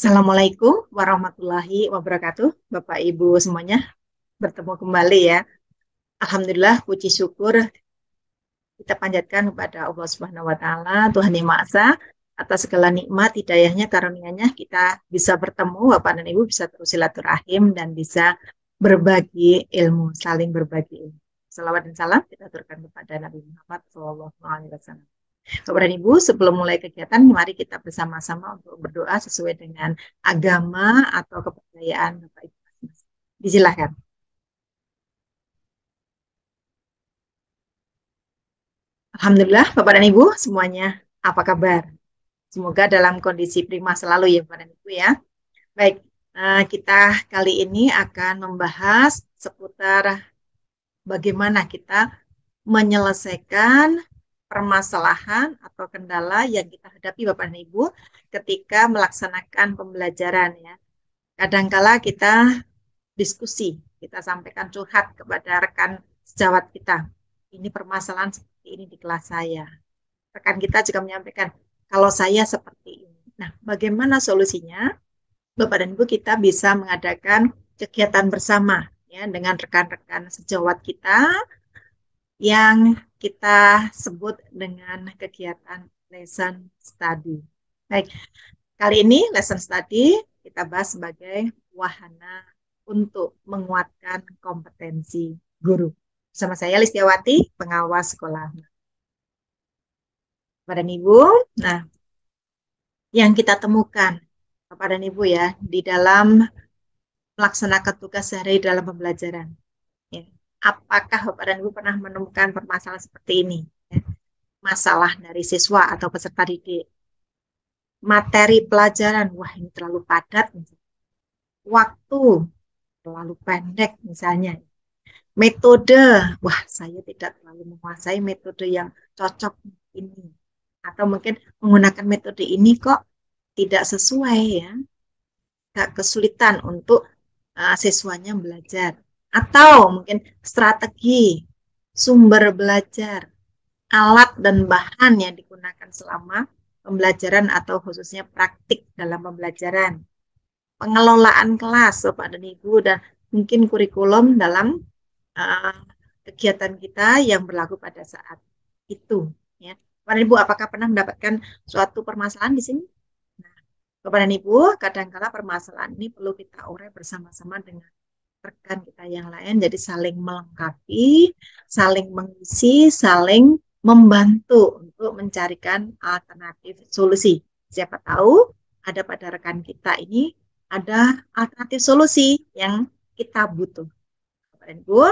Assalamualaikum warahmatullahi wabarakatuh, Bapak Ibu semuanya. Bertemu kembali ya. Alhamdulillah, puji syukur kita panjatkan kepada Allah Subhanahu wa Ta'ala, Tuhan Yang Maha Esa, atas segala nikmat, hidayahnya, karunia-Nya kita bisa bertemu, Bapak dan Ibu bisa terus silaturahim dan bisa berbagi ilmu, saling berbagi ilmu. Salawat dan salam kita aturkan kepada Nabi Muhammad SAW. Bapak dan Ibu, sebelum mulai kegiatan, mari kita bersama-sama untuk berdoa sesuai dengan agama atau kepercayaan Bapak Ibu. Disilahkan. Alhamdulillah, Bapak dan Ibu, semuanya apa kabar? Semoga dalam kondisi prima selalu ya, Bapak dan Ibu ya. Baik, kita kali ini akan membahas seputar bagaimana kita menyelesaikan permasalahan atau kendala yang kita hadapi Bapak dan Ibu ketika melaksanakan pembelajaran ya. Kadangkala kita diskusi, kita sampaikan curhat kepada rekan sejawat kita. Ini permasalahan seperti ini di kelas saya. Rekan kita juga menyampaikan, kalau saya seperti ini. Nah, bagaimana solusinya? Bapak dan Ibu, kita bisa mengadakan kegiatan bersama ya dengan rekan-rekan sejawat kita yang kita sebut dengan kegiatan lesson study. Baik, kali ini lesson study kita bahas sebagai wahana untuk menguatkan kompetensi guru. Bersama saya Listiawati, pengawas sekolah. Bapak dan Ibu, nah yang kita temukan Bapak dan Ibu ya di dalam melaksanakan tugas sehari dalam pembelajaran. Ya. Apakah Bapak dan Ibu pernah menemukan permasalahan seperti ini? Ya. Masalah dari siswa atau peserta didik. Materi pelajaran, wah ini terlalu padat. Waktu terlalu pendek misalnya. Metode, wah saya tidak terlalu menguasai metode yang cocok ini. Atau mungkin menggunakan metode ini kok tidak sesuai ya. Kesulitan untuk siswanya belajar. Atau mungkin strategi, sumber belajar, alat dan bahan yang digunakan selama pembelajaran atau khususnya praktik dalam pembelajaran. Pengelolaan kelas, Bapak dan Ibu, dan mungkin kurikulum dalam uh, kegiatan kita yang berlaku pada saat itu. Ya. Bapak dan Ibu, apakah pernah mendapatkan suatu permasalahan di sini? Nah, Bapak dan Ibu, kadang-kala permasalahan ini perlu kita urai bersama-sama dengan rekan kita yang lain, jadi saling melengkapi, saling mengisi, saling membantu untuk mencarikan alternatif solusi. Siapa tahu ada pada rekan kita ini ada alternatif solusi yang kita butuh. Bapak dan Ibu,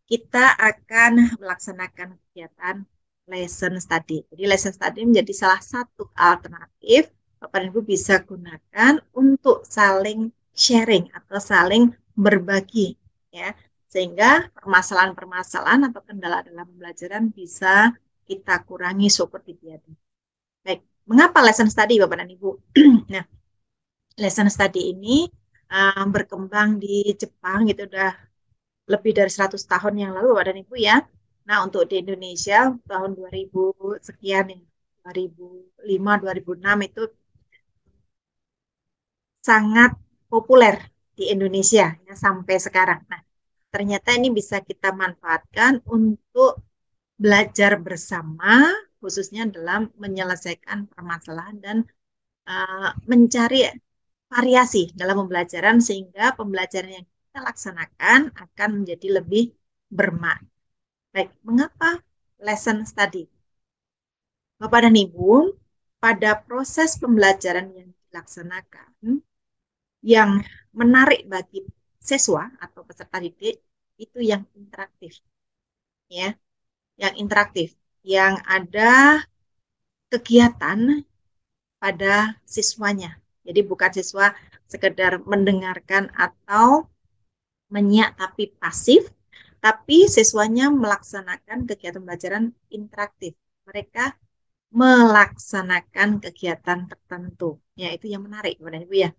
kita akan melaksanakan kegiatan lesson study. Jadi lesson study menjadi salah satu alternatif Bapak dan Ibu bisa gunakan untuk saling sharing atau saling berbagi ya. Sehingga permasalahan-permasalahan atau kendala dalam pembelajaran bisa kita kurangi seperti tiada. Baik, mengapa lesson study Bapak dan Ibu? Nah, lesson study ini berkembang di Jepang itu udah lebih dari 100 tahun yang lalu Bapak dan Ibu ya. Nah, untuk di Indonesia tahun 2000 sekian ya, 2005 2006 itu sangat populer di Indonesia ya sampai sekarang. Nah, ternyata ini bisa kita manfaatkan untuk belajar bersama khususnya dalam menyelesaikan permasalahan dan mencari variasi dalam pembelajaran sehingga pembelajaran yang kita laksanakan akan menjadi lebih bermakna. Baik, mengapa lesson study? Bapak dan Ibu, pada proses pembelajaran yang dilaksanakan, yang menarik bagi siswa atau peserta didik itu yang interaktif, ya, yang interaktif, yang ada kegiatan pada siswanya. Jadi bukan siswa sekedar mendengarkan atau menyiak tapi pasif, tapi siswanya melaksanakan kegiatan pembelajaran interaktif. Mereka melaksanakan kegiatan tertentu. Ya, itu yang menarik, Bapak Ibu ya.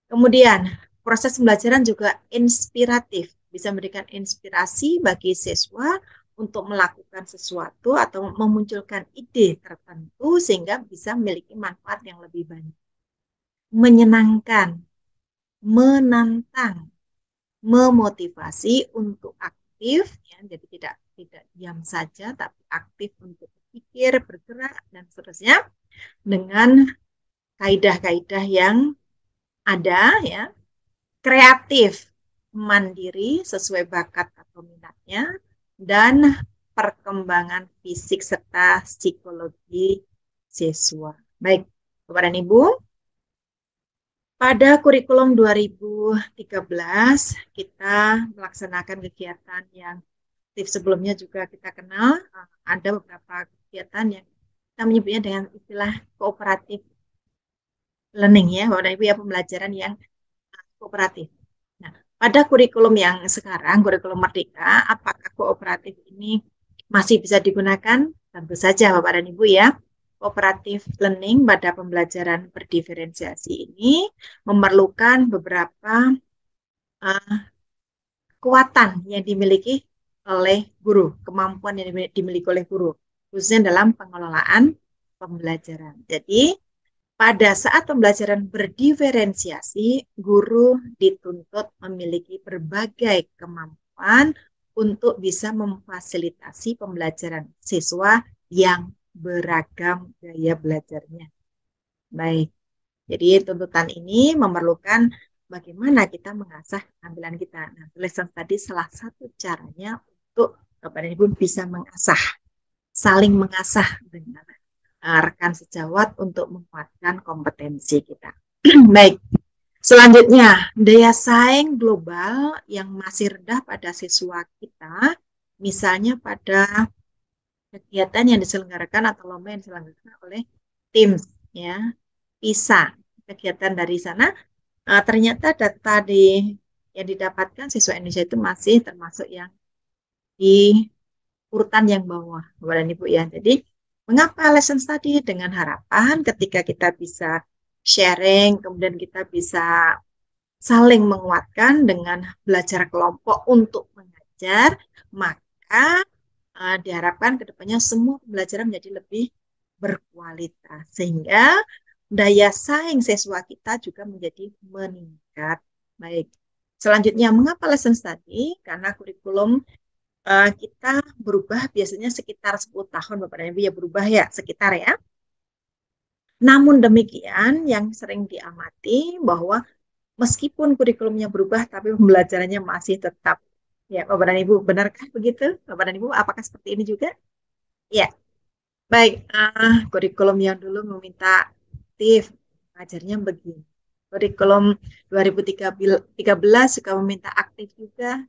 Kemudian, proses pembelajaran juga inspiratif, bisa memberikan inspirasi bagi siswa untuk melakukan sesuatu atau memunculkan ide tertentu sehingga bisa memiliki manfaat yang lebih banyak. menyenangkan, menantang, memotivasi untuk aktif, ya, jadi tidak diam saja, tapi aktif untuk berpikir, bergerak, dan seterusnya dengan kaidah-kaidah yang ada, ya, kreatif, mandiri sesuai bakat atau minatnya, dan perkembangan fisik serta psikologi siswa. Baik, Bapak dan Ibu, pada kurikulum 2013 kita melaksanakan kegiatan yang aktif. Sebelumnya juga kita kenal, ada beberapa kegiatan yang kita menyebutnya dengan istilah kooperatif learning, ya Bapak dan Ibu, ya, pembelajaran yang kooperatif. Nah, pada kurikulum yang sekarang, kurikulum Merdeka, apakah kooperatif ini masih bisa digunakan? Tentu saja, Bapak dan Ibu, ya. Kooperatif learning pada pembelajaran berdiferensiasi ini memerlukan beberapa uh, kekuatan yang dimiliki oleh guru, kemampuan yang dimiliki oleh guru, khususnya dalam pengelolaan pembelajaran. Jadi, pada saat pembelajaran berdiferensiasi, guru dituntut memiliki berbagai kemampuan untuk bisa memfasilitasi pembelajaran siswa yang beragam gaya belajarnya. Baik, jadi tuntutan ini memerlukan bagaimana kita mengasah tampilan kita. Nah, lesson tadi salah satu caranya untuk Bapak dan Ibu bisa mengasah, saling mengasah dengan rekan sejawat untuk menguatkan kompetensi kita. Baik, selanjutnya daya saing global yang masih rendah pada siswa kita, misalnya pada kegiatan yang diselenggarakan atau lomba yang diselenggarakan oleh tim, ya, PISA. Kegiatan dari sana ternyata data yang didapatkan siswa Indonesia itu masih termasuk yang di urutan yang bawah, Bapak dan Ibu, ya. Jadi, mengapa lesson study? Dengan harapan ketika kita bisa sharing, kemudian kita bisa saling menguatkan dengan belajar kelompok untuk mengajar, maka diharapkan ke depannya semua pembelajaran menjadi lebih berkualitas, sehingga daya saing siswa kita juga menjadi meningkat. Baik. Selanjutnya, mengapa lesson study? Karena kurikulum kita berubah biasanya sekitar 10 tahun, Bapak dan Ibu, ya, berubah, ya, sekitar, ya. Namun demikian, yang sering diamati bahwa meskipun kurikulumnya berubah, tapi pembelajarannya masih tetap. Ya, Bapak dan Ibu, benarkah begitu? Bapak dan Ibu, apakah seperti ini juga? Ya, baik. Kurikulum yang dulu meminta aktif, ajarnya begini. Kurikulum 2013 juga meminta aktif juga,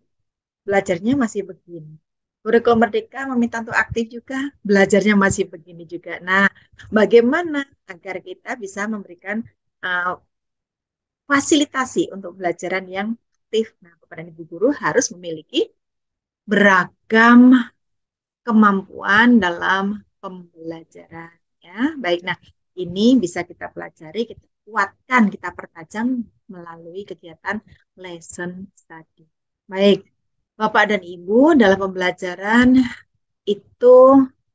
belajarnya masih begini. Kurikulum Merdeka meminta untuk aktif juga, belajarnya masih begini juga. Nah, bagaimana agar kita bisa memberikan uh, fasilitasi untuk pembelajaran yang aktif? Nah, kepada ibu guru harus memiliki beragam kemampuan dalam pembelajaran. Ya, baik. Nah, ini bisa kita pelajari, kita kuatkan, kita pertajam melalui kegiatan lesson study. Baik, Bapak dan Ibu, dalam pembelajaran itu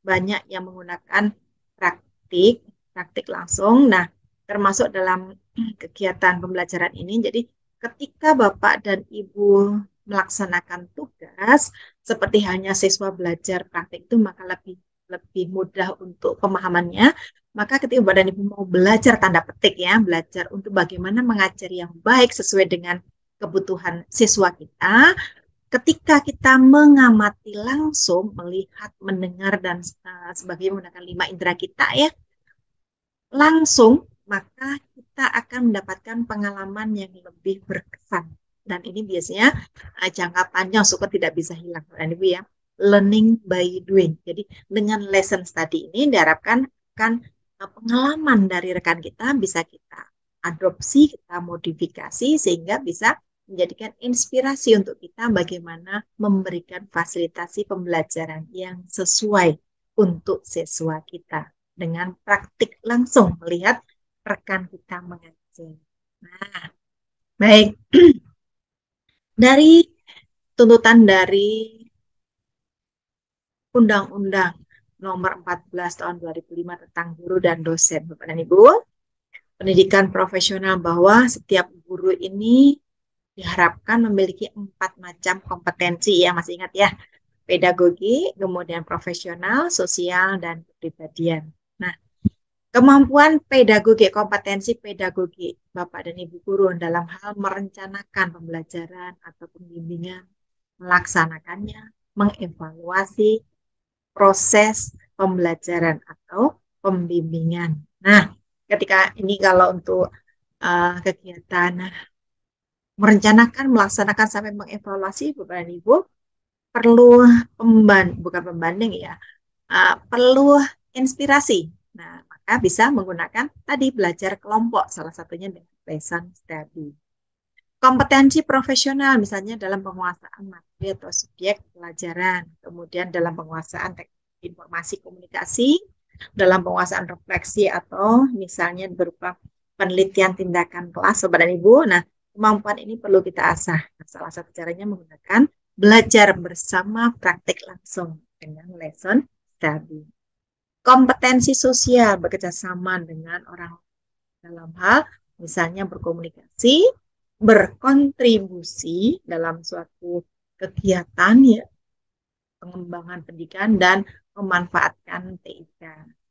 banyak yang menggunakan praktik, praktik langsung. Nah, termasuk dalam kegiatan pembelajaran ini. Jadi, ketika Bapak dan Ibu melaksanakan tugas, seperti hanya siswa belajar praktik itu, maka lebih lebih mudah untuk pemahamannya. Maka ketika Bapak dan Ibu mau belajar tanda petik, ya, belajar untuk bagaimana mengajari yang baik sesuai dengan kebutuhan siswa kita, ketika kita mengamati langsung, melihat, mendengar, dan sebagainya menggunakan 5 indera kita, ya, langsung, maka kita akan mendapatkan pengalaman yang lebih berkesan. Dan ini biasanya jangka panjang suka tidak bisa hilang, Ibu, ya. Learning by doing. Jadi dengan lesson study ini diharapkan kan pengalaman dari rekan kita bisa kita adopsi, kita modifikasi sehingga bisa menjadikan inspirasi untuk kita bagaimana memberikan fasilitasi pembelajaran yang sesuai untuk siswa kita dengan praktik langsung melihat rekan kita mengajar. Nah, baik. Dari tuntutan dari Undang-Undang Nomor 14 Tahun 2005 tentang guru dan dosen, Bapak dan Ibu, pendidikan profesional bahwa setiap guru ini diharapkan memiliki 4 macam kompetensi ya, masih ingat ya? Pedagogi, kemudian profesional, sosial, dan kepribadian. Nah, kemampuan pedagogi, kompetensi pedagogi Bapak dan Ibu guru dalam hal merencanakan pembelajaran atau pembimbingan, melaksanakannya, mengevaluasi proses pembelajaran atau pembimbingan. Nah, ketika ini kalau untuk kegiatan merencanakan, melaksanakan sampai mengevaluasi Bapak dan Ibu perlu bukan pembanding ya, perlu inspirasi. Nah, maka bisa menggunakan tadi belajar kelompok, salah satunya dengan lesson study. Kompetensi profesional misalnya dalam penguasaan materi atau subjek pelajaran, kemudian dalam penguasaan teknik informasi komunikasi, dalam penguasaan refleksi atau misalnya berupa penelitian tindakan kelas Sobat dan Ibu. Nah, kemampuan ini perlu kita asah. Nah, salah satu caranya menggunakan belajar bersama praktik langsung dengan lesson study. Kompetensi sosial bekerja sama dengan orang dalam hal misalnya berkomunikasi, berkontribusi dalam suatu kegiatan ya, pengembangan pendidikan dan memanfaatkan TIK,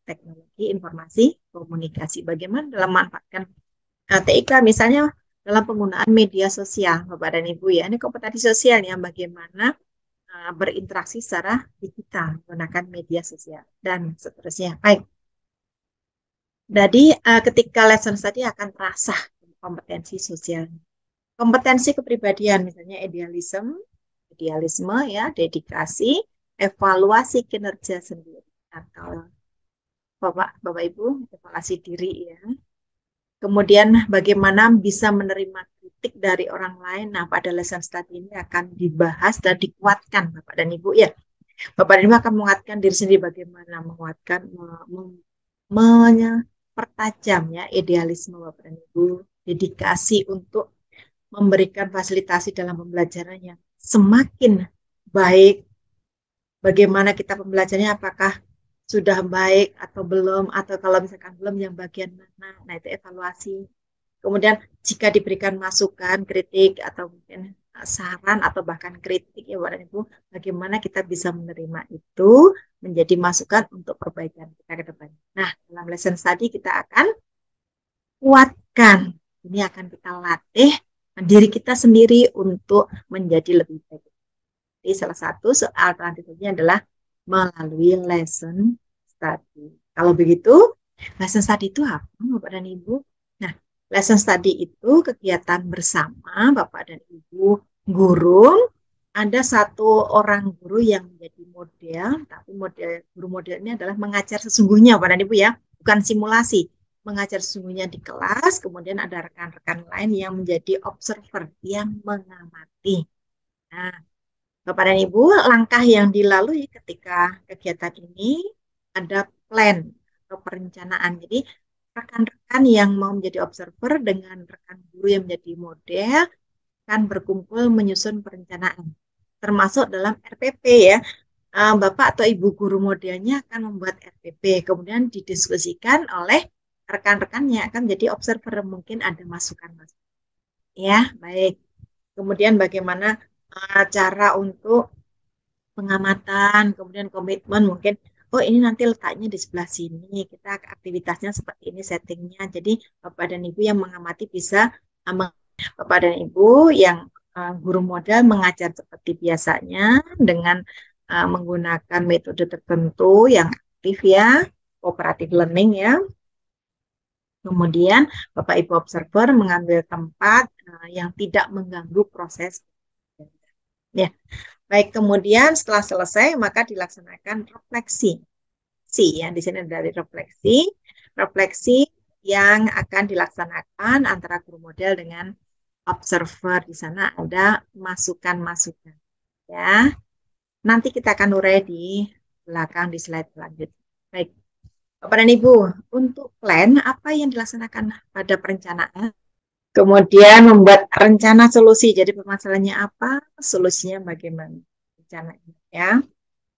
teknologi informasi komunikasi. Bagaimana dalam memanfaatkan TIK misalnya dalam penggunaan media sosial Bapak dan Ibu ya. Ini kompetensi sosial ya, bagaimana berinteraksi secara digital menggunakan media sosial dan seterusnya. Baik. Jadi ketika lesson tadi akan terasa kompetensi sosial. Kompetensi kepribadian misalnya idealisme ya, dedikasi, evaluasi kinerja sendiri atau Bapak Ibu evaluasi diri ya. Kemudian bagaimana bisa menerima kritik dari orang lain. Nah, pada lesson study ini akan dibahas dan dikuatkan Bapak dan Ibu ya. Bapak dan Ibu akan menguatkan diri sendiri bagaimana menguatkan mempertajam ya idealisme Bapak dan Ibu, dedikasi untuk memberikan fasilitasi dalam pembelajaran yang semakin baik. Bagaimana kita pembelajarannya, apakah sudah baik atau belum, atau kalau misalkan belum yang bagian mana. Nah, itu evaluasi. Kemudian jika diberikan masukan, kritik, atau mungkin saran, atau bahkan kritik ya Bapak dan Ibu, bagaimana kita bisa menerima itu menjadi masukan untuk perbaikan kita ke depan. Nah, dalam lesson study kita akan kuatkan. Ini akan kita latih diri kita sendiri untuk menjadi lebih baik. Jadi salah satu soal alternatifnya adalah melalui lesson study. Kalau begitu, lesson study itu apa, Bapak dan Ibu? Nah, lesson study itu kegiatan bersama Bapak dan Ibu guru. Ada satu orang guru yang menjadi model, tapi guru model ini adalah mengajar sesungguhnya, Bapak dan Ibu ya, bukan simulasi. Mengajar sesungguhnya di kelas, kemudian ada rekan-rekan lain yang menjadi observer, yang mengamati. Nah, Bapak dan Ibu, langkah yang dilalui ketika kegiatan ini ada plan atau perencanaan. Jadi, rekan-rekan yang mau menjadi observer dengan rekan guru yang menjadi model akan berkumpul menyusun perencanaan. Termasuk dalam RPP ya. Bapak atau Ibu guru modelnya akan membuat RPP, kemudian didiskusikan oleh rekan-rekan yang akan menjadi observer. Mungkin ada masukan-masukan. Ya, baik. Kemudian bagaimana cara untuk pengamatan, kemudian komitmen mungkin, oh ini nanti letaknya di sebelah sini, kita aktivitasnya seperti ini settingnya. Jadi Bapak dan Ibu yang mengamati bisa, Bapak dan Ibu yang guru modal mengajar seperti biasanya dengan menggunakan metode tertentu yang aktif ya, cooperative learning ya. Kemudian Bapak Ibu observer mengambil tempat yang tidak mengganggu proses. Ya, baik, kemudian setelah selesai maka dilaksanakan refleksi. Ya, di sini dari refleksi, refleksi yang akan dilaksanakan antara guru model dengan observer. Di sana ada masukan-masukan. Ya, nanti kita akan urai di belakang di slide selanjutnya. Baik, Bapak dan Ibu, untuk plan apa yang dilaksanakan pada perencanaan? Kemudian membuat rencana solusi. Jadi permasalahannya apa, solusinya bagaimana rencananya ya.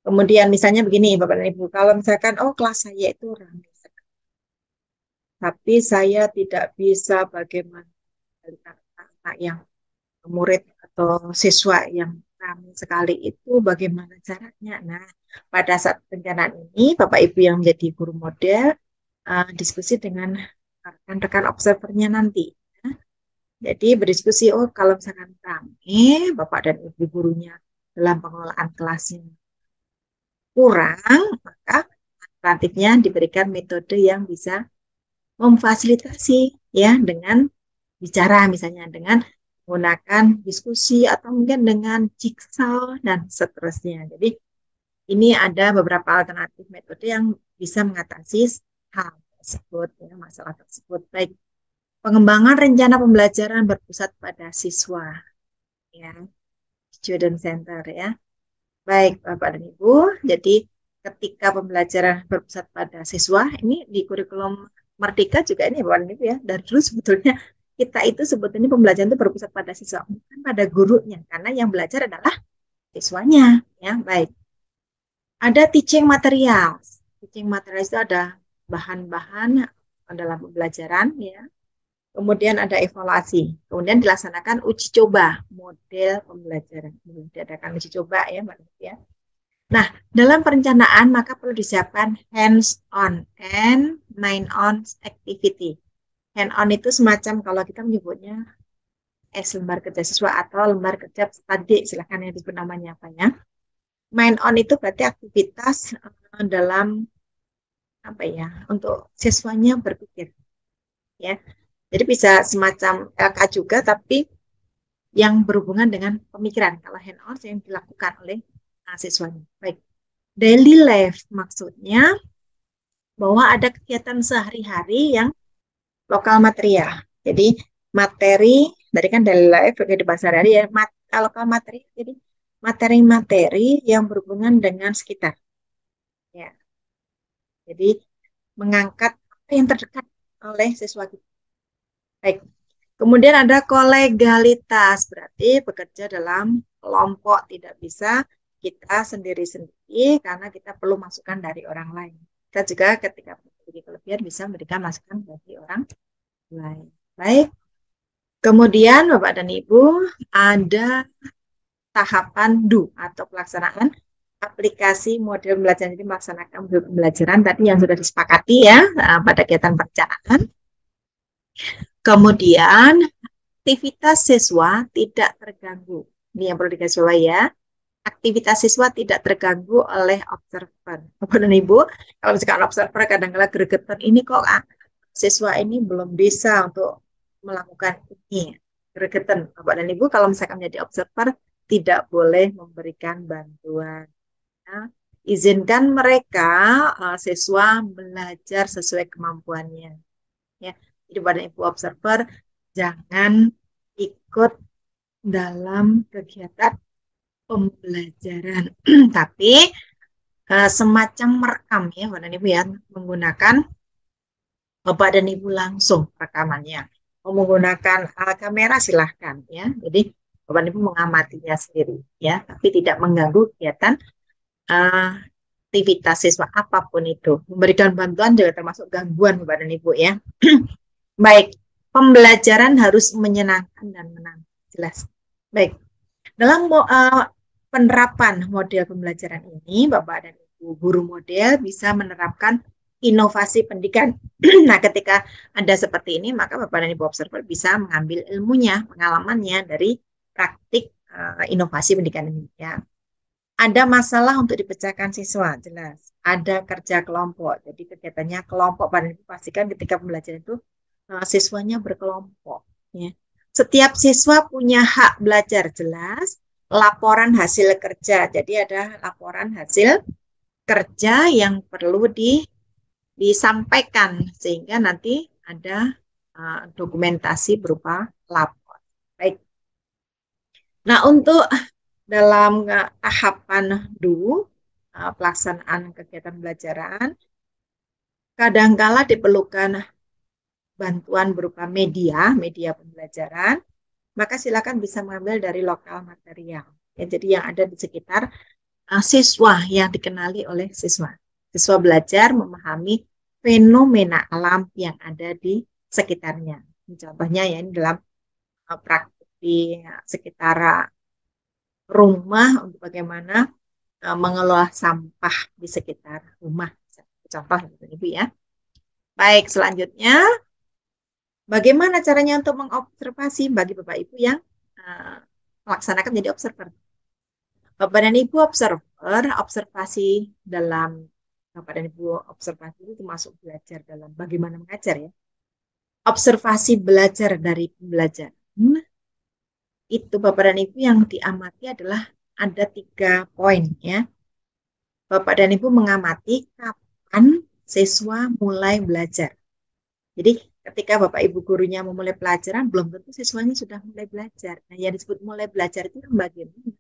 Kemudian misalnya begini Bapak dan Ibu, kalau misalkan kelas saya itu ramai, tapi saya tidak bisa bagaimana anak yang murid atau siswa yang ramai sekali itu bagaimana caranya. Nah, pada saat perencanaan ini, Bapak Ibu yang menjadi guru model diskusi dengan rekan-rekan observernya nanti. Ya. Jadi berdiskusi, oh kalau misalkan ramai, Bapak dan Ibu gurunya dalam pengelolaan kelasnya kurang, maka alternatifnya diberikan metode yang bisa memfasilitasi ya dengan bicara misalnya dengan menggunakan diskusi atau mungkin dengan jigsaw dan seterusnya. Jadi ini ada beberapa alternatif metode yang bisa mengatasi hal tersebut ya, masalah tersebut. Baik, pengembangan rencana pembelajaran berpusat pada siswa ya, student center ya. Baik, Bapak dan Ibu. Jadi ketika pembelajaran berpusat pada siswa, ini di kurikulum Merdeka juga ini Bapak dan Ibu ya. Dari dulu sebetulnya kita itu sebetulnya pembelajaran itu berpusat pada siswa, bukan pada gurunya, karena yang belajar adalah siswanya. Ya, baik. Ada teaching materials. Teaching materials itu ada bahan-bahan dalam pembelajaran ya. Kemudian ada evaluasi. Kemudian dilaksanakan uji coba model pembelajaran. Diadakan uji coba ya, Mbak ya. Nah, dalam perencanaan maka perlu disiapkan hands-on and mind-on activity. Hand-on itu semacam kalau kita menyebutnya lembar kerja siswa atau lembar kerja studi, silahkan yang disebut namanya apa ya. Mind-on itu berarti aktivitas dalam apa ya, untuk siswanya berpikir. Ya, jadi bisa semacam LK juga, tapi yang berhubungan dengan pemikiran. Kalau hand-on yang dilakukan oleh siswanya. Baik. Daily life maksudnya bahwa ada kegiatan sehari-hari yang lokal material. Jadi materi, tadi kan daily life, kehidupan sehari-hari ya, lokal materi, jadi materi-materi yang berhubungan dengan sekitar. Ya. Jadi mengangkat apa yang terdekat oleh siswa kita. Baik. Kemudian ada kolegalitas, berarti bekerja dalam kelompok, tidak bisa kita sendiri-sendiri karena kita perlu masukan dari orang lain. Kita juga ketika memiliki kelebihan bisa memberikan masukan dari orang lain. Baik. Kemudian Bapak dan Ibu ada tahapan do atau pelaksanaan aplikasi model pembelajaran. Jadi melaksanakan model pembelajaran tadi yang sudah disepakati ya pada kegiatan perencanaan. Kemudian aktivitas siswa tidak terganggu. Ini yang perlu dikasih ya. Aktivitas siswa tidak terganggu oleh observer. Bapak dan Ibu, kalau misalkan observer kadang-kadang gregetan, ini kok siswa ini belum bisa untuk melakukan ini. Gregetan. Bapak dan Ibu, kalau misalkan menjadi observer, tidak boleh memberikan bantuan. Ya. Izinkan mereka, siswa belajar sesuai kemampuannya. Ya. Jadi pada Ibu observer, jangan ikut dalam kegiatan pembelajaran, tapi semacam merekam ya, Bapak dan Ibu ya, menggunakan Bapak dan Ibu langsung rekamannya. Mau menggunakan kamera silahkan ya. Jadi Bapak dan Ibu mengamatinya sendiri ya, tapi tidak mengganggu kegiatan aktivitas siswa apapun itu. Memberikan bantuan juga termasuk gangguan Bapak dan Ibu ya. Baik, pembelajaran harus menyenangkan dan menantang. Jelas. Baik. Dalam penerapan model pembelajaran ini, Bapak dan Ibu guru model bisa menerapkan inovasi pendidikan. Nah, ketika ada seperti ini, maka Bapak dan Ibu observer bisa mengambil ilmunya, pengalamannya dari praktik inovasi pendidikan ini. Ya. Ada masalah untuk dipecahkan siswa, jelas. Ada kerja kelompok, jadi kegiatannya kelompok. Bapak dan Ibu pastikan ketika pembelajaran itu siswanya berkelompok. Ya. Setiap siswa punya hak belajar, jelas. Laporan hasil kerja, jadi ada laporan hasil kerja yang perlu disampaikan sehingga nanti ada dokumentasi berupa lapor. Baik. Nah, untuk dalam tahapan pelaksanaan kegiatan pembelajaran, kadangkala diperlukan bantuan berupa media pembelajaran, maka silakan bisa mengambil dari lokal material. Ya, jadi yang ada di sekitar siswa yang dikenali oleh siswa. Siswa belajar memahami fenomena alam yang ada di sekitarnya. Contohnya ya ini dalam praktik di sekitar rumah untuk bagaimana mengelola sampah di sekitar rumah. Contoh gitu, Ibu ya. Baik, selanjutnya bagaimana caranya untuk mengobservasi bagi Bapak Ibu yang uh, melaksanakan jadi observer. Bapak dan Ibu observer, observasi dalam Bapak dan Ibu observasi itu termasuk belajar dalam bagaimana mengajar ya. Observasi belajar dari pembelajaran itu Bapak dan Ibu yang diamati adalah ada 3 poin ya. Bapak dan Ibu mengamati kapan siswa mulai belajar. Jadi ketika Bapak Ibu gurunya memulai pelajaran, belum tentu siswanya sudah mulai belajar. Nah, yang disebut mulai belajar itu yang bagaimana?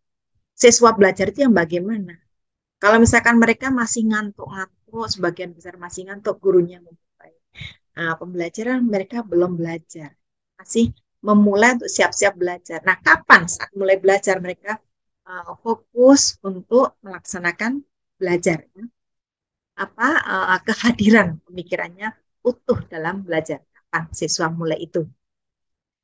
Siswa belajar itu yang bagaimana? Kalau misalkan mereka masih ngantuk-ngantuk, sebagian besar masih ngantuk, gurunya memulai pembelajaran, mereka belum belajar. Masih memulai untuk siap-siap belajar. Nah, kapan saat mulai belajar mereka fokus untuk melaksanakan belajar? Ya? Apa kehadiran pemikirannya utuh dalam belajar? Kapan siswa mulai itu?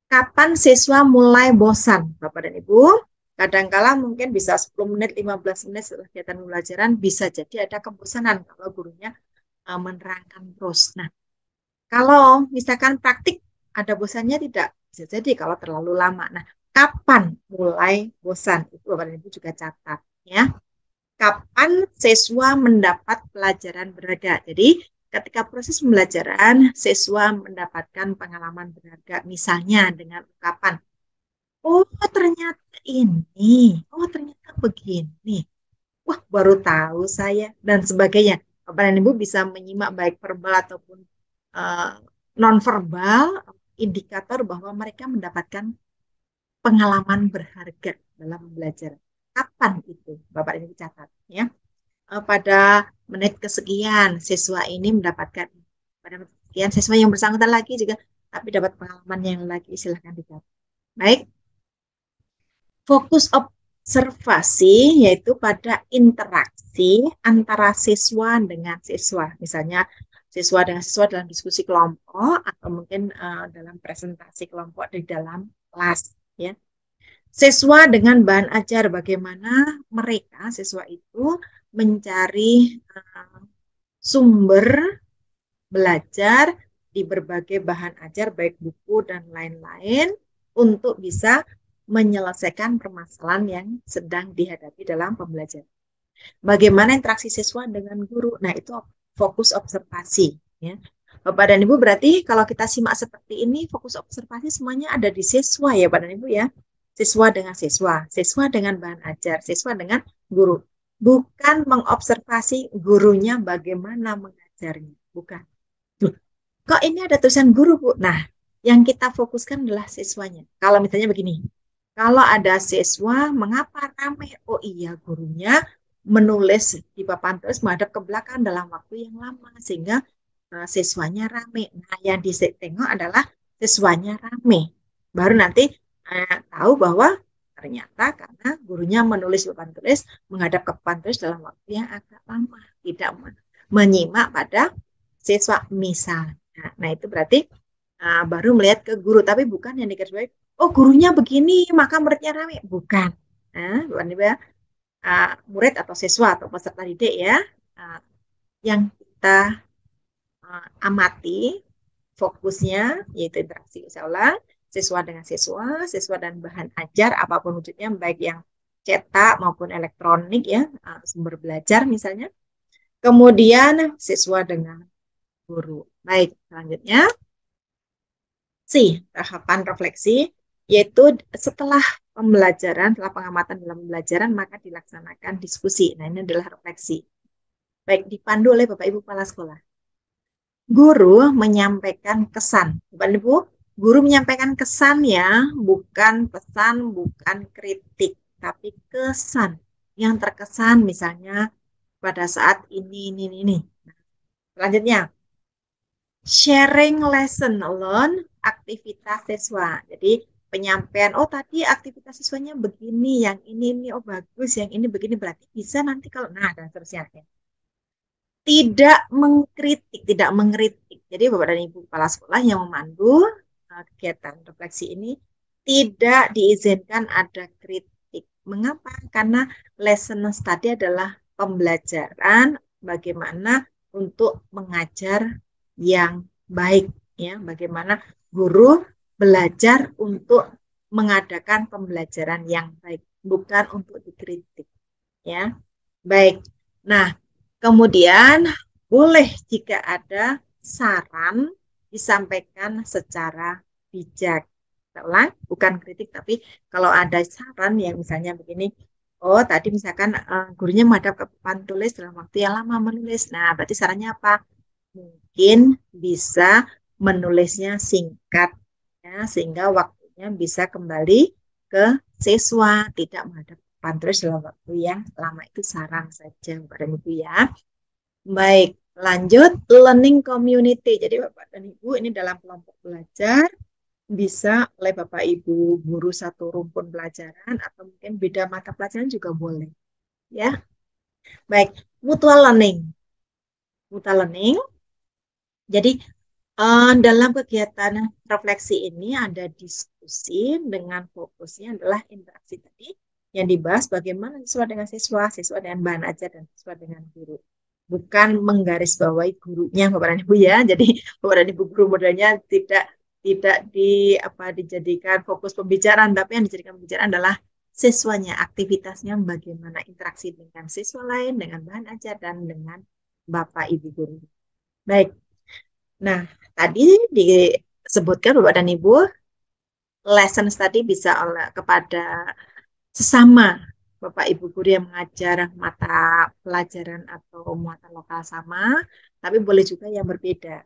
Kapan siswa mulai bosan, Bapak dan Ibu? Kadangkala mungkin bisa 10 menit, 15 menit setelah kegiatan pembelajaran bisa jadi ada kebosanan kalau gurunya menerangkan terus. Nah, kalau misalkan praktik ada bosannya tidak? Bisa jadi kalau terlalu lama. Nah, kapan mulai bosan? Itu Bapak dan Ibu juga catat ya. Kapan siswa mendapat pelajaran berharga? Jadi, ketika proses pembelajaran, siswa mendapatkan pengalaman berharga, misalnya dengan ungkapan, oh ternyata ini, oh ternyata begini, wah baru tahu saya, dan sebagainya. Bapak dan Ibu bisa menyimak baik verbal ataupun uh, non-verbal, indikator bahwa mereka mendapatkan pengalaman berharga dalam belajar. Kapan itu? Bapak dan Ibu catat ya. Pada menit kesekian siswa ini mendapatkan pada menit kesekian siswa yang bersangkutan lagi juga tapi dapat pengalaman yang lagi silahkan dicatat. Baik, fokus observasi yaitu pada interaksi antara siswa dengan siswa. Misalnya siswa dengan siswa dalam diskusi kelompok atau mungkin dalam presentasi kelompok di dalam kelas ya. Siswa dengan bahan ajar bagaimana mereka siswa itu mencari sumber belajar di berbagai bahan ajar baik buku dan lain-lain untuk bisa menyelesaikan permasalahan yang sedang dihadapi dalam pembelajaran. Bagaimana interaksi siswa dengan guru? Nah, itu fokus observasi ya. Bapak dan Ibu berarti kalau kita simak seperti ini fokus observasi semuanya ada di siswa ya Bapak dan Ibu ya. Siswa dengan siswa, siswa dengan bahan ajar, siswa dengan guru. Bukan mengobservasi gurunya bagaimana mengajarnya, bukan. Kok ini ada tulisan guru, Bu? Nah, yang kita fokuskan adalah siswanya. Kalau misalnya begini, kalau ada siswa, mengapa ramai? Oh iya, gurunya menulis di papan tulis menghadap ke belakang dalam waktu yang lama, sehingga siswanya ramai. Nah, yang ditengok adalah siswanya ramai. Baru nanti tahu bahwa ternyata karena gurunya menulis papan tulis menghadap ke papan tulis dalam waktu yang agak lama, tidak menyimak pada siswa misalnya. Nah, itu berarti baru melihat ke guru, tapi bukan yang dikasih oh gurunya begini, maka muridnya ramai. Bukan. Nah, bukan murid atau siswa atau peserta didik ya, yang kita amati fokusnya, yaitu interaksi ulang, siswa dengan siswa, siswa dan bahan ajar, apapun wujudnya, baik yang cetak maupun elektronik ya, sumber belajar misalnya. Kemudian siswa dengan guru. Baik, selanjutnya tahapan refleksi, yaitu setelah pembelajaran, setelah pengamatan dalam pembelajaran, maka dilaksanakan diskusi. Nah, ini adalah refleksi. Baik, dipandu oleh Bapak Ibu Kepala Sekolah. Guru menyampaikan kesan. Bapak Ibu, guru menyampaikan kesan ya, bukan pesan, bukan kritik, tapi kesan. Yang terkesan misalnya pada saat ini. Nah, selanjutnya, sharing lesson learn aktivitas siswa. Jadi penyampaian, oh tadi aktivitas siswanya begini, yang ini oh bagus, yang ini begini berarti bisa nanti kalau, nah dan seterusnya. tidak mengkritik, tidak mengkritik. Jadi Bapak dan Ibu kepala sekolah yang memandu kegiatan refleksi ini tidak diizinkan ada kritik. Mengapa? Karena lesson study adalah pembelajaran bagaimana untuk mengajar yang baik, ya. Bagaimana guru belajar untuk mengadakan pembelajaran yang baik, bukan untuk dikritik, ya. Baik. Nah, kemudian boleh jika ada saran disampaikan secara bijak. Kita ulang, bukan kritik, tapi kalau ada saran yang misalnya begini, oh tadi misalkan gurunya menghadap ke papan tulis dalam waktu yang lama menulis. Nah, berarti sarannya apa? Mungkin bisa menulisnya singkat, ya, sehingga waktunya bisa kembali ke siswa, tidak menghadap ke papan tulis dalam waktu yang lama. Itu saran saja, Bapak dan Ibu, ya. Baik, lanjut learning community. Jadi Bapak dan Ibu ini dalam kelompok belajar bisa oleh Bapak Ibu guru satu rumpun pelajaran atau mungkin beda mata pelajaran juga boleh, ya. Baik, mutual learning. Mutual learning. Jadi dalam kegiatan refleksi ini ada diskusi dengan fokusnya adalah interaksi tadi yang dibahas bagaimana siswa dengan siswa, siswa dengan bahan ajar dan siswa dengan guru. Bukan menggarisbawahi gurunya Bapak dan Ibu, ya. Jadi Bapak dan Ibu guru modelnya tidak tidak dijadikan fokus pembicaraan, tapi yang dijadikan pembicaraan adalah siswanya, aktivitasnya bagaimana interaksi dengan siswa lain, dengan bahan ajar dan dengan Bapak Ibu guru. Baik. Nah, tadi disebutkan Bapak dan Ibu, lesson study bisa oleh kepada sesama Bapak Ibu guru yang mengajar mata pelajaran atau muatan lokal sama, tapi boleh juga yang berbeda.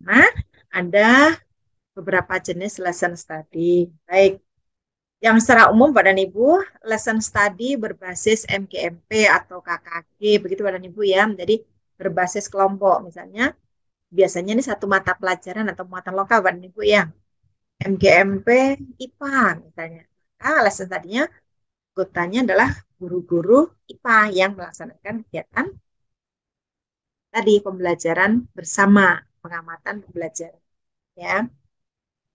Nah, ada beberapa jenis lesson study. Baik, yang secara umum Bapak dan Ibu, lesson study berbasis MGMP atau KKG, begitu Bapak dan Ibu, ya. Jadi berbasis kelompok, misalnya biasanya ini satu mata pelajaran atau muatan lokal Bapak dan Ibu, ya. MGMP IPA misalnya. Nah, lesson tadinya anggotanya adalah guru-guru IPA yang melaksanakan kegiatan tadi pembelajaran bersama, pengamatan pembelajaran, ya.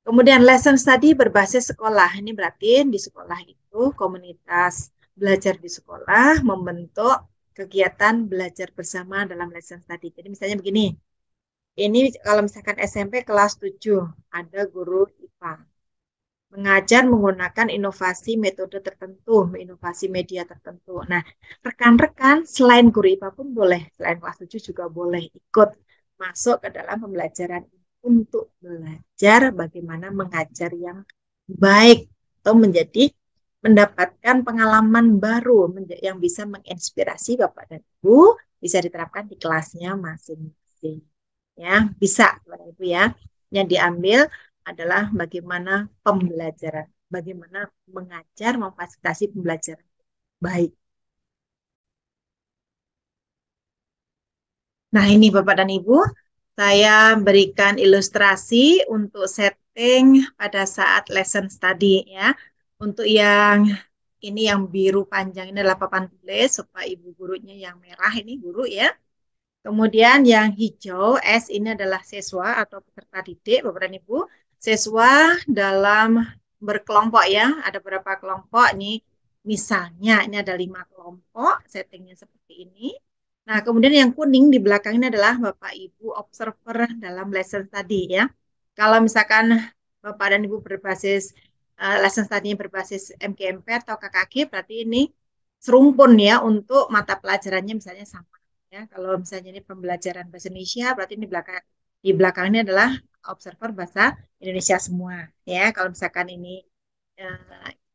Kemudian lesson study berbasis sekolah. Ini berarti di sekolah itu komunitas belajar di sekolah membentuk kegiatan belajar bersama dalam lesson study. Jadi misalnya begini, ini kalau misalkan SMP kelas 7 ada guru IPA mengajar menggunakan inovasi metode tertentu, inovasi media tertentu. Nah, rekan-rekan selain guru IPA pun boleh, selain kelas 7 juga boleh ikut masuk ke dalam pembelajaran untuk belajar bagaimana mengajar yang baik atau mendapatkan pengalaman baru yang bisa menginspirasi Bapak dan Ibu, bisa diterapkan di kelasnya masing-masing. Ya, bisa Bapak Ibu, ya. Yang diambil adalah bagaimana pembelajaran, bagaimana mengajar, memfasilitasi pembelajaran baik. Nah, ini Bapak dan Ibu, saya berikan ilustrasi untuk setting pada saat lesson study, ya. Untuk yang ini yang biru panjang ini adalah papan tulis, supaya ibu gurunya yang merah ini guru, ya. Kemudian yang hijau S ini adalah siswa atau peserta didik, Bapak dan Ibu. Siswa dalam berkelompok, ya. Ada berapa kelompok nih? Misalnya ini ada 5 kelompok, settingnya seperti ini. Nah, kemudian yang kuning di belakang ini adalah Bapak Ibu observer dalam lesson tadi, ya. Kalau misalkan Bapak dan Ibu berbasis lesson tadinya berbasis MGMP atau KKG, berarti ini serumpun, ya, untuk mata pelajarannya misalnya sama. Ya, kalau misalnya ini pembelajaran bahasa Indonesia, berarti ini di belakang ini adalah observer bahasa Indonesia semua. Ya, kalau misalkan ini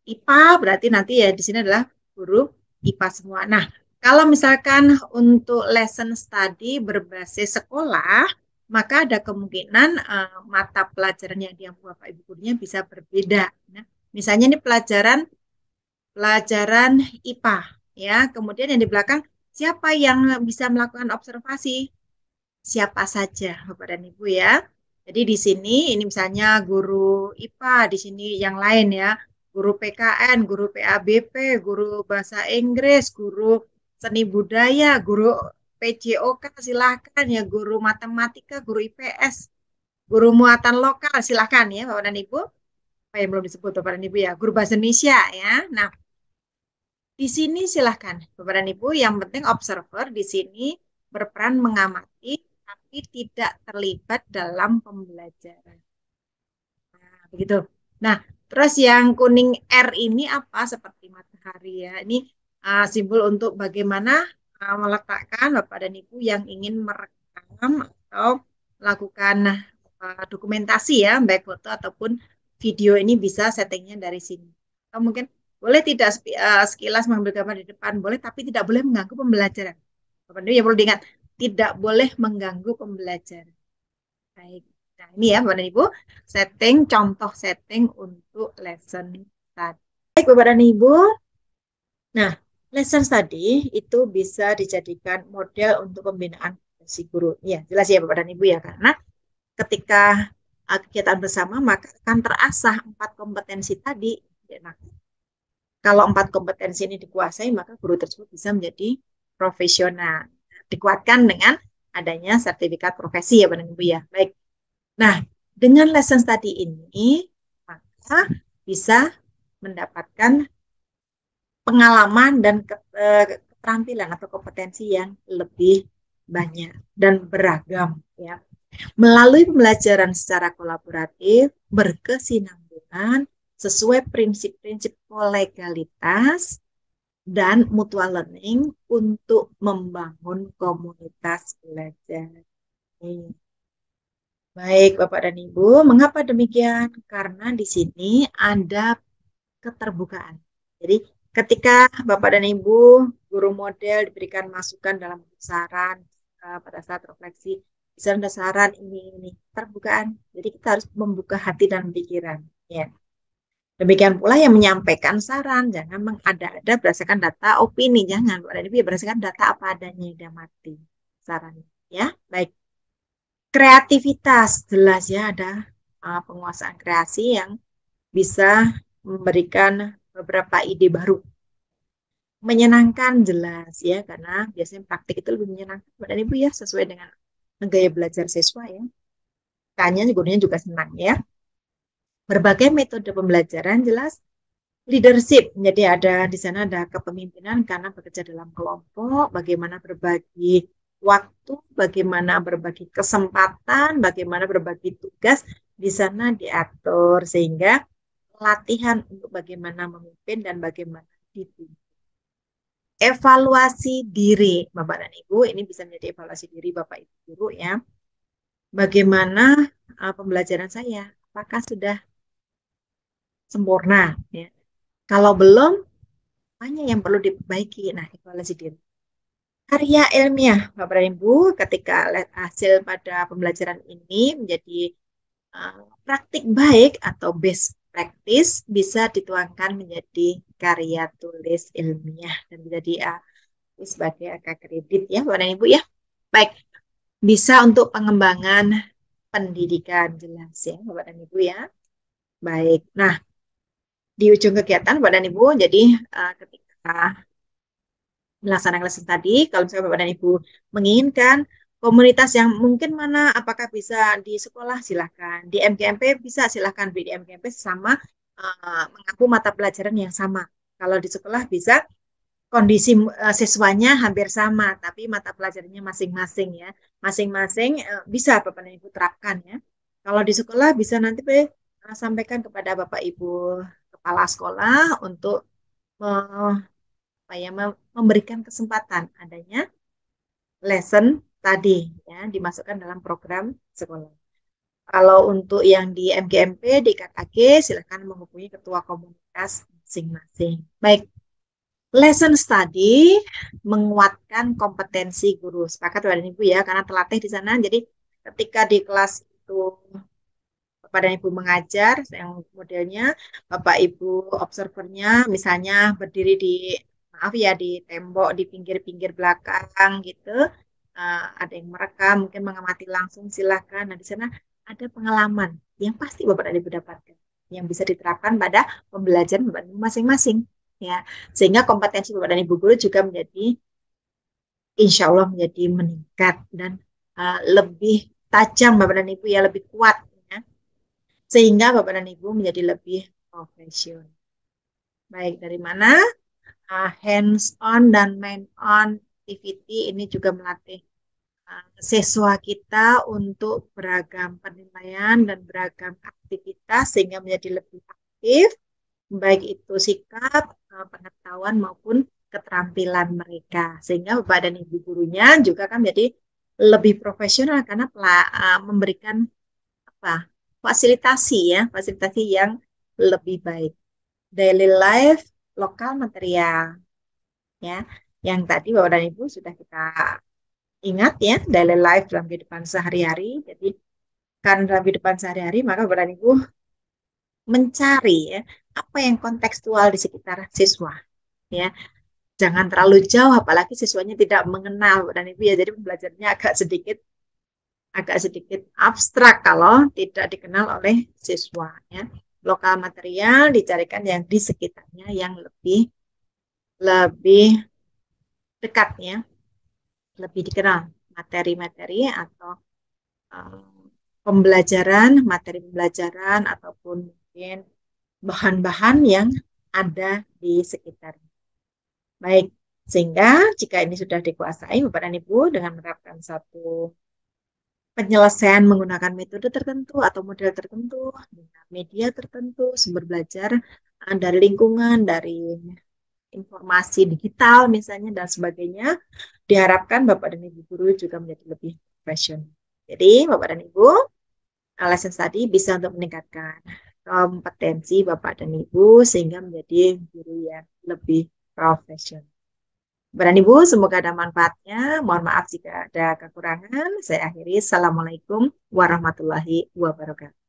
IPA, berarti nanti ya di sini adalah guru IPA semua. Nah, kalau misalkan untuk lesson study berbasis sekolah, maka ada kemungkinan mata pelajaran yang diambil Bapak Ibu gurunya bisa berbeda. Nah, misalnya ini pelajaran IPA, ya. Kemudian yang di belakang siapa yang bisa melakukan observasi? Siapa saja, Bapak dan Ibu, ya. Jadi di sini ini misalnya guru IPA, di sini yang lain, ya. Guru PKN, guru PABP, guru bahasa Inggris, guru seni budaya, guru PJOK silahkan ya, guru matematika, guru IPS, guru muatan lokal silahkan ya Bapak dan Ibu. Apa yang belum disebut Bapak dan Ibu ya, guru bahasa Indonesia ya. Nah, di sini silahkan Bapak dan Ibu, yang penting observer di sini berperan mengamati tapi tidak terlibat dalam pembelajaran. Nah, begitu. Nah, terus yang kuning R ini apa? Seperti matahari ya. Ini simbol untuk bagaimana meletakkan Bapak dan Ibu yang ingin merekam atau melakukan dokumentasi ya, baik foto ataupun video, ini bisa settingnya dari sini. Atau mungkin boleh tidak sekilas mengambil gambar di depan, boleh, tapi tidak boleh mengganggu pembelajaran. Bapak dan Ibu ya perlu diingat, tidak boleh mengganggu pembelajaran. Baik. Nah, ini ya Bapak dan Ibu, setting, contoh setting untuk lesson tadi. Baik Bapak dan Ibu, nah lesson tadi itu bisa dijadikan model untuk pembinaan si guru. Ya, jelas ya Bapak dan Ibu ya, karena ketika kegiatan bersama maka akan terasah 4 kompetensi tadi. Nah, kalau 4 kompetensi ini dikuasai, maka guru tersebut bisa menjadi profesional. Dikuatkan dengan adanya sertifikat profesi ya Bapak dan Ibu ya. Baik. Nah, dengan lesson study ini, maka bisa mendapatkan pengalaman dan keterampilan atau kompetensi yang lebih banyak dan beragam ya. Melalui pembelajaran secara kolaboratif, berkesinambungan, sesuai prinsip-prinsip kolegalitas dan mutual learning untuk membangun komunitas belajar. Baik, Bapak dan Ibu, mengapa demikian? Karena di sini ada keterbukaan. Jadi, ketika Bapak dan Ibu, guru model diberikan masukan dalam saran pada saat refleksi, misalnya ada saran ini, keterbukaan. Jadi, kita harus membuka hati dan pikiran. Ya. Demikian pula yang menyampaikan saran, jangan mengada-ada berdasarkan data opini, jangan. Bapak dan Ibu ya, berdasarkan data apa adanya, yang mati sarannya. Ya, baik. Kreativitas, jelas ya, ada penguasaan kreasi yang bisa memberikan beberapa ide baru. Menyenangkan, jelas ya, karena biasanya praktik itu lebih menyenangkan Bapak Ibu ya, sesuai dengan gaya belajar siswa ya. Tanya gurunya juga senang ya. Berbagai metode pembelajaran, jelas. Leadership, jadi ada di sana ada kepemimpinan karena bekerja dalam kelompok, bagaimana berbagi waktu, bagaimana berbagi kesempatan, bagaimana berbagi tugas, di sana diatur sehingga latihan untuk bagaimana memimpin dan bagaimana dipimpin. Evaluasi diri, Bapak dan Ibu, ini bisa menjadi evaluasi diri Bapak Ibu guru ya. Bagaimana pembelajaran saya? Apakah sudah sempurna ya? Kalau belum, banyak yang perlu diperbaiki. Nah, evaluasi diri. Karya ilmiah, Bapak dan Ibu, ketika hasil pada pembelajaran ini menjadi praktik baik atau best practice, bisa dituangkan menjadi karya tulis ilmiah dan menjadi sebagai kredit ya, Bapak dan Ibu ya. Baik, bisa untuk pengembangan pendidikan, jelas ya, Bapak dan Ibu ya. Baik, nah di ujung kegiatan Bapak dan Ibu, jadi ketika melaksanakan lesson tadi, kalau misalnya Bapak dan Ibu menginginkan komunitas yang mungkin mana, apakah bisa di sekolah, silahkan. Di MGMP bisa, silahkan. Di MGMP sama mengaku mata pelajaran yang sama. Kalau di sekolah bisa kondisi siswanya hampir sama, tapi mata pelajarannya masing-masing ya. Masing-masing bisa Bapak dan Ibu terapkan ya. Kalau di sekolah bisa nanti sampaikan kepada Bapak Ibu kepala sekolah untuk memberikan kesempatan adanya lesson tadi ya dimasukkan dalam program sekolah. Kalau untuk yang di MGMP, di KKG, silakan menghubungi ketua komunitas masing-masing. Baik, lesson study menguatkan kompetensi guru. Sepakat Bapak dan Ibu ya, karena terlatih di sana. Jadi ketika di kelas itu Bapak dan Ibu mengajar, yang modelnya Bapak Ibu observernya misalnya berdiri di, maaf ya, di tembok di pinggir-pinggir belakang gitu, ada yang merekam, mungkin mengamati langsung, silakan. Nah di sana ada pengalaman yang pasti Bapak dan Ibu dapatkan, yang bisa diterapkan pada pembelajaran Bapak dan Ibu masing-masing, ya. Sehingga kompetensi Bapak dan Ibu guru juga menjadi insya Allah menjadi meningkat dan lebih tajam Bapak dan Ibu ya, lebih kuat ya. Sehingga Bapak dan Ibu menjadi lebih profesional. Baik dari mana? Hands on dan main on activity ini juga melatih siswa kita untuk beragam penilaian dan beragam aktivitas sehingga menjadi lebih aktif, baik itu sikap, pengetahuan maupun keterampilan mereka. Sehingga Bapak dan Ibu gurunya juga kan menjadi lebih profesional karena memberikan apa? Fasilitasi ya, fasilitasi yang lebih baik. Daily life, lokal material ya. Yang tadi Bapak dan Ibu sudah kita ingat ya, daily life dalam kehidupan sehari-hari. Jadi karena dalam kehidupan sehari-hari maka Bapak dan Ibu mencari ya apa yang kontekstual di sekitar siswa ya. Jangan terlalu jauh apalagi siswanya tidak mengenal Bapak dan Ibu ya. Jadi belajarnya agak sedikit abstrak kalau tidak dikenal oleh siswa ya. Lokal material dicarikan yang di sekitarnya yang lebih lebih dekatnya, lebih dikenal materi-materi atau pembelajaran, materi pembelajaran ataupun mungkin bahan-bahan yang ada di sekitar. Baik, sehingga jika ini sudah dikuasai Bapak dan Ibu dengan menerapkan satu penyelesaian menggunakan metode tertentu atau model tertentu, media tertentu, sumber belajar dari lingkungan, dari informasi digital misalnya dan sebagainya, diharapkan Bapak dan Ibu guru juga menjadi lebih profesional. Jadi Bapak dan Ibu, lesson tadi bisa untuk meningkatkan kompetensi Bapak dan Ibu sehingga menjadi guru yang lebih profesional. Bapak dan Ibu, semoga ada manfaatnya. Mohon maaf jika ada kekurangan. Saya akhiri. Assalamualaikum warahmatullahi wabarakatuh.